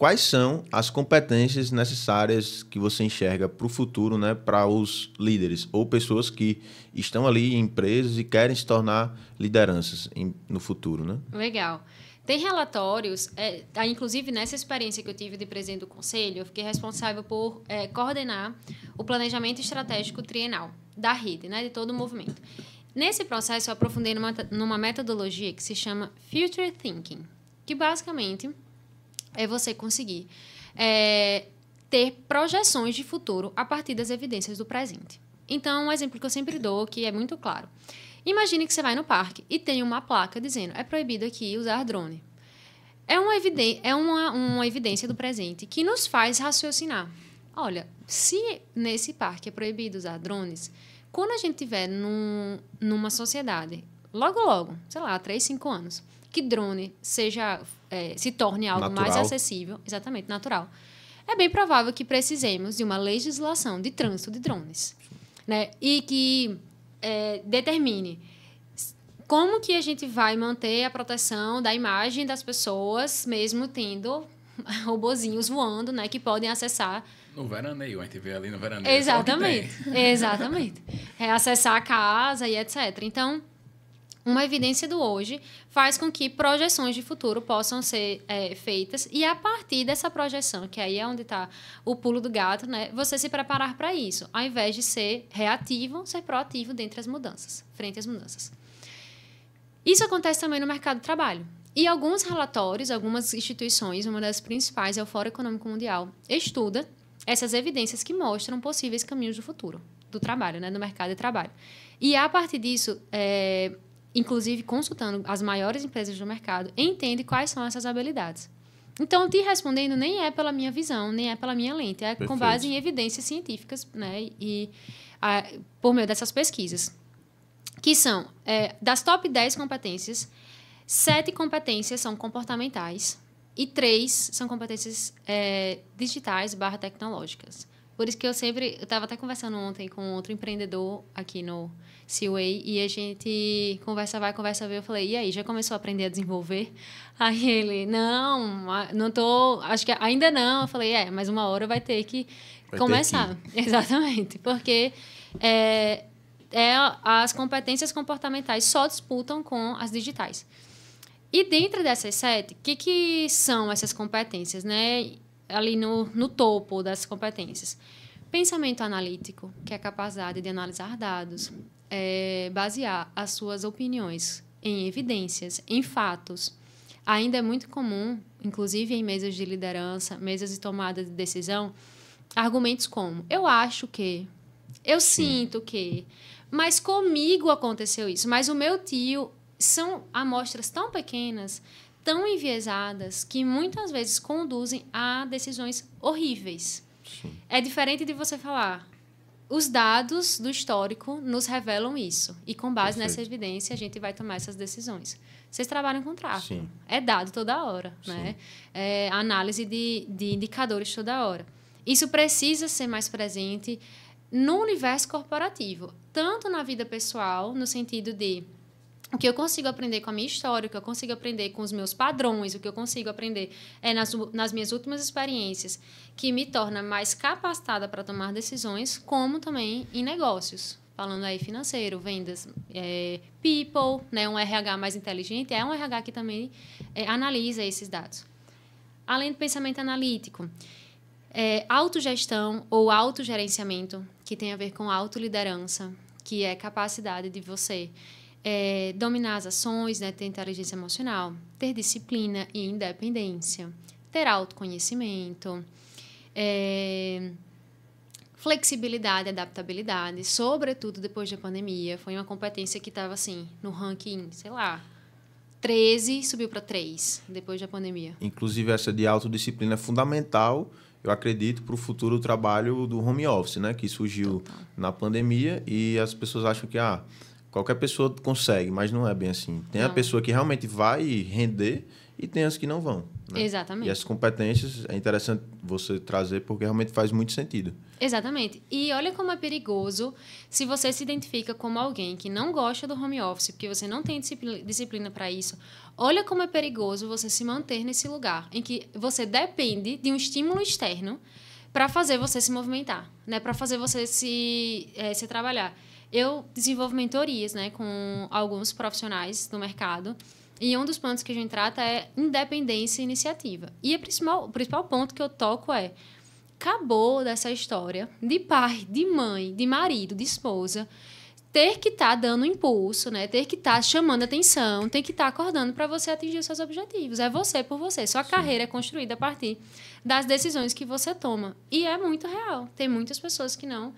quais são as competências necessárias que você enxerga para o futuro, né, para os líderes ou pessoas que estão ali em empresas e querem se tornar lideranças no futuro, né? Legal. Tem relatórios, inclusive nessa experiência que eu tive de presidente do conselho, eu fiquei responsável por coordenar o planejamento estratégico trienal da rede, né, de todo o movimento. Nesse processo, eu aprofundei numa metodologia que se chama Future Thinking, que basicamente é você conseguir ter projeções de futuro a partir das evidências do presente. Então, um exemplo que eu sempre dou, que é muito claro. Imagine que você vai no parque e tem uma placa dizendo é proibido aqui usar drone. É uma evidência do presente que nos faz raciocinar. Olha, se nesse parque é proibido usar drones, quando a gente estiver numa sociedade, logo, sei lá, 3, 5 anos, que drone se torne algo natural. Mais acessível, exatamente, natural, é bem provável que precisemos de uma legislação de trânsito de drones, né? E que determine como que a gente vai manter a proteção da imagem das pessoas, mesmo tendo robozinhos voando, né, que podem acessar... No veraneio, a gente vê ali no veraneio. Exatamente, exatamente. Acessar a casa e etc. Então, uma evidência do hoje faz com que projeções de futuro possam ser feitas e, a partir dessa projeção, que aí é onde está o pulo do gato, né, você se preparar para isso, ao invés de ser reativo, ser proativo frente às mudanças. Isso acontece também no mercado de trabalho. E alguns relatórios, algumas instituições, uma das principais é o Fórum Econômico Mundial, estuda essas evidências que mostram possíveis caminhos do futuro do trabalho, né, do mercado de trabalho. E, a partir disso, inclusive consultando as maiores empresas do mercado, entende quais são essas habilidades. Então, te respondendo, nem é pela minha visão, nem é pela minha lente, é com base em evidências científicas, né, e por meio dessas pesquisas, que são, das top 10 competências, 7 competências são comportamentais e 3 são competências digitais / tecnológicas. Por isso que eu estava até conversando ontem com outro empreendedor aqui no Seaway e a gente conversa vai, conversa vem. Eu falei, e aí, já começou a aprender a desenvolver? Aí ele, não tô, acho que ainda não. Eu falei, mas uma hora vai ter que começar. Exatamente, porque as competências comportamentais só disputam com as digitais. E dentro dessas 7, o que são essas competências, né? Ali no topo das competências. Pensamento analítico, que é a capacidade de analisar dados, basear as suas opiniões em evidências, em fatos. Ainda é muito comum, inclusive em mesas de liderança, mesas de tomada de decisão, argumentos como, eu acho que, eu sinto que, mas comigo aconteceu isso, mas o meu tio... São amostras tão pequenas, tão enviesadas, que muitas vezes conduzem a decisões horríveis. Sim. É diferente de você falar, os dados do histórico nos revelam isso. E com base nessa evidência, a gente vai tomar essas decisões. Vocês trabalham com tráfego. Sim. É dado toda hora, né? É análise de indicadores toda hora. Isso precisa ser mais presente no universo corporativo, tanto na vida pessoal, no sentido de o que eu consigo aprender com a minha história, o que eu consigo aprender com os meus padrões, o que eu consigo aprender nas minhas últimas experiências, que me torna mais capacitada para tomar decisões, como também em negócios. Falando aí financeiro, vendas, people, né, um RH mais inteligente, é um RH que também analisa esses dados. Além do pensamento analítico, autogestão ou autogerenciamento, que tem a ver com autoliderança, que é a capacidade de você... dominar as ações, né, ter inteligência emocional, ter disciplina e independência, ter autoconhecimento, flexibilidade e adaptabilidade, sobretudo depois da pandemia. Foi uma competência que estava assim, no ranking, sei lá, 13, subiu para 3 depois da pandemia. Inclusive, essa de autodisciplina é fundamental, eu acredito, para o futuro trabalho do home office, né, que surgiu na pandemia e as pessoas acham que... qualquer pessoa consegue, mas não é bem assim. Tem a pessoa que realmente vai render e tem as que não vão. né? Exatamente. E essas competências é interessante você trazer porque realmente faz muito sentido. Exatamente. E olha como é perigoso se você se identifica como alguém que não gosta do home office, porque você não tem disciplina para isso. Olha como é perigoso você se manter nesse lugar em que você depende de um estímulo externo para fazer você se movimentar, né? Para fazer você se trabalhar. Eu desenvolvo mentorias, né, com alguns profissionais do mercado. E um dos pontos que a gente trata é independência e iniciativa. E o principal ponto que eu toco é: acabou dessa história de pai, de mãe, de marido, de esposa ter que estar dando impulso, né? Ter que estar chamando atenção, ter que estar acordando para você atingir os seus objetivos. É você por você. Sua carreira é construída a partir das decisões que você toma. E é muito real. Tem muitas pessoas que não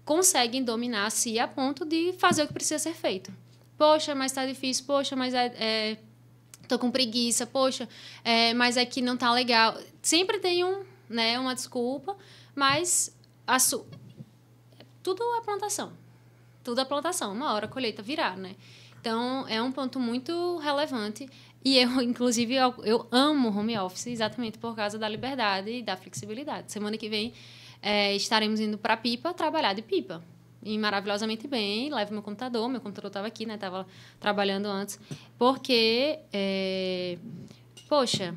conseguem dominar a si a ponto de fazer o que precisa ser feito. Poxa, mas tá difícil. Poxa, mas tô com preguiça. Poxa, mas é que não tá legal. Sempre tem uma desculpa, mas tudo é plantação. Tudo é plantação. Uma hora a colheita virá, né? Então, é um ponto muito relevante. E eu, inclusive, eu amo home office exatamente por causa da liberdade e da flexibilidade. Semana que vem, estaremos indo para Pipa trabalhar de Pipa. E maravilhosamente bem, levo meu computador estava aqui, né? Estava trabalhando antes. Porque, poxa,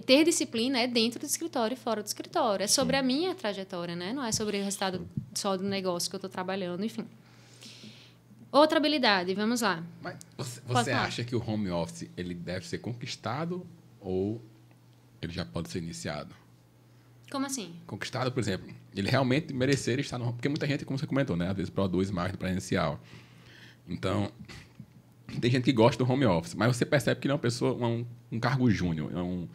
ter disciplina é dentro do escritório e fora do escritório. É sobre a minha trajetória, né? Não é sobre o resultado só do negócio que eu estou trabalhando, enfim. Outra habilidade, vamos lá. Mas você acha que o home office ele deve ser conquistado ou ele já pode ser iniciado? Como assim? Conquistado, por exemplo, ele realmente merecer estar no... Porque muita gente, como você comentou, né? Às vezes produz mais do presencial. Então, tem gente que gosta do home office, mas você percebe que ele é uma pessoa, um cargo júnior, é um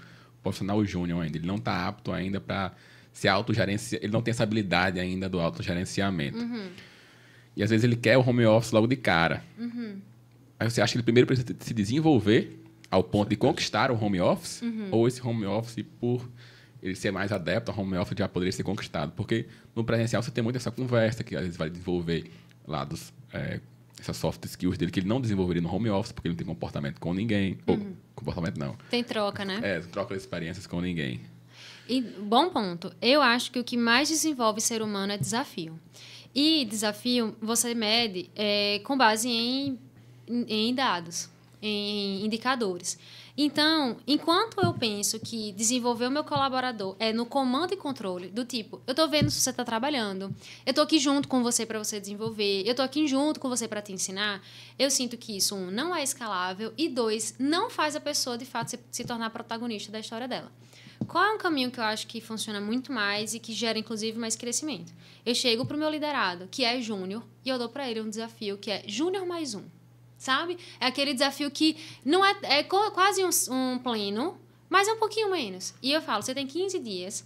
profissional júnior ainda. Ele não está apto ainda para ser autogerenciar. Ele não tem essa habilidade ainda do autogerenciamento. Uhum. E às vezes ele quer o home office logo de cara. Uhum. Aí você acha que ele primeiro precisa se desenvolver ao ponto de conquistar o home office, ou esse home office, por ele ser mais adepto ao home office, já poderia ser conquistado. Porque no presencial você tem muito essa conversa, que às vezes vai desenvolver lá essas soft skills dele, que ele não desenvolveria no home office, porque ele não tem comportamento com ninguém. Ou, comportamento não. Tem troca, né? Troca de experiências com ninguém. E, bom ponto. Eu acho que o que mais desenvolve ser humano é desafio. E desafio você mede com base em dados, em indicadores. Então, enquanto eu penso que desenvolver o meu colaborador é no comando e controle, do tipo, eu estou vendo se você está trabalhando, eu estou aqui junto com você para você desenvolver, eu estou aqui junto com você para te ensinar, eu sinto que isso, 1, não é escalável, e 2, não faz a pessoa, de fato, se tornar protagonista da história dela. Qual é um caminho que eu acho que funciona muito mais e que gera, inclusive, mais crescimento? Eu chego para o meu liderado, que é júnior, e eu dou para ele um desafio que é júnior mais 1. Sabe? É aquele desafio que não é quase um pleno, mas é um pouquinho menos. E eu falo, você tem 15 dias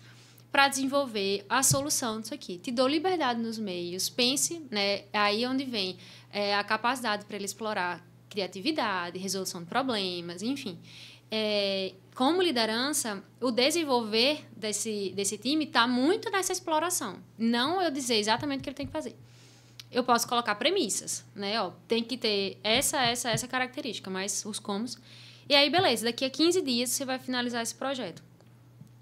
para desenvolver a solução disso aqui. Te dou liberdade nos meios, pense, né? Aí onde vem a capacidade para ele explorar criatividade, resolução de problemas, enfim. Como liderança, o desenvolver desse time está muito nessa exploração. Não eu dizer exatamente o que ele tem que fazer. Eu posso colocar premissas, né? Ó, tem que ter essa característica, mas os comos. E aí, beleza, daqui a 15 dias você vai finalizar esse projeto.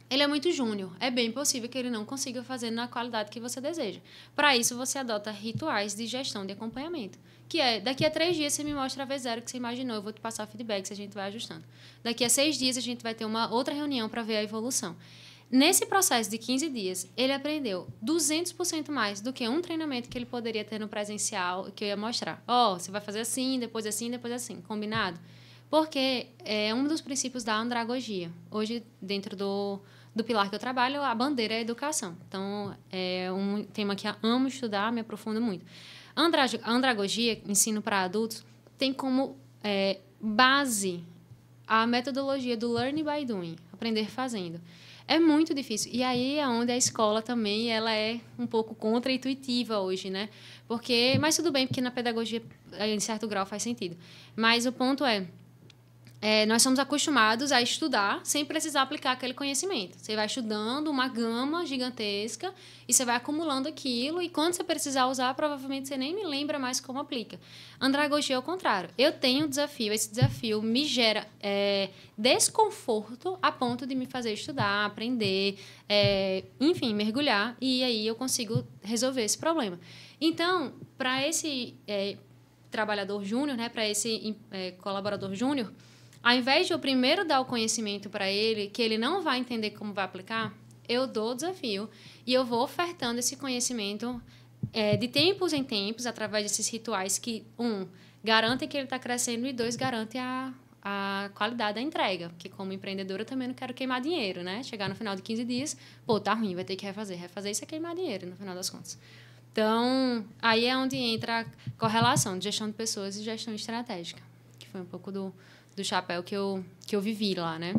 Ele é muito júnior. É bem possível que ele não consiga fazer na qualidade que você deseja. Para isso, você adota rituais de gestão de acompanhamento. Que é, daqui a 3 dias você me mostra a V0 que você imaginou, eu vou te passar feedback, se a gente vai ajustando. Daqui a 6 dias a gente vai ter uma outra reunião para ver a evolução. Nesse processo de 15 dias, ele aprendeu 200% mais do que um treinamento que ele poderia ter no presencial, que eu ia mostrar. Você vai fazer assim, depois assim, combinado? Porque é um dos princípios da andragogia. Hoje, dentro do pilar que eu trabalho, a bandeira é a educação. Então, é um tema que eu amo estudar, me aprofundo muito. A andragogia, ensino para adultos, tem como base a metodologia do learning by doing, aprender fazendo. É muito difícil. E aí é onde a escola também ela é um pouco contra-intuitiva hoje, né? Mas tudo bem, porque na pedagogia, em certo grau, faz sentido. Mas o ponto nós somos acostumados a estudar sem precisar aplicar aquele conhecimento. Você vai estudando uma gama gigantesca e você vai acumulando aquilo, e quando você precisar usar, provavelmente você nem me lembra mais como aplica. Andragogia é o contrário. Eu tenho um desafio, esse desafio me gera desconforto a ponto de me fazer estudar, aprender, enfim, mergulhar, e aí eu consigo resolver esse problema. Então, para esse trabalhador júnior, né, para esse colaborador júnior, ao invés de eu primeiro dar o conhecimento para ele, que ele não vai entender como vai aplicar, eu dou o desafio e eu vou ofertando esse conhecimento de tempos em tempos, através desses rituais que, garantem que ele está crescendo, e 2, garantem a qualidade da entrega. Porque, como empreendedora, eu também não quero queimar dinheiro, né? Chegar no final de 15 dias, tá ruim, vai ter que refazer. Refazer isso é queimar dinheiro, no final das contas. Então, aí é onde entra a correlação de gestão de pessoas e gestão estratégica, que foi um pouco do chapéu que eu vivi lá, né?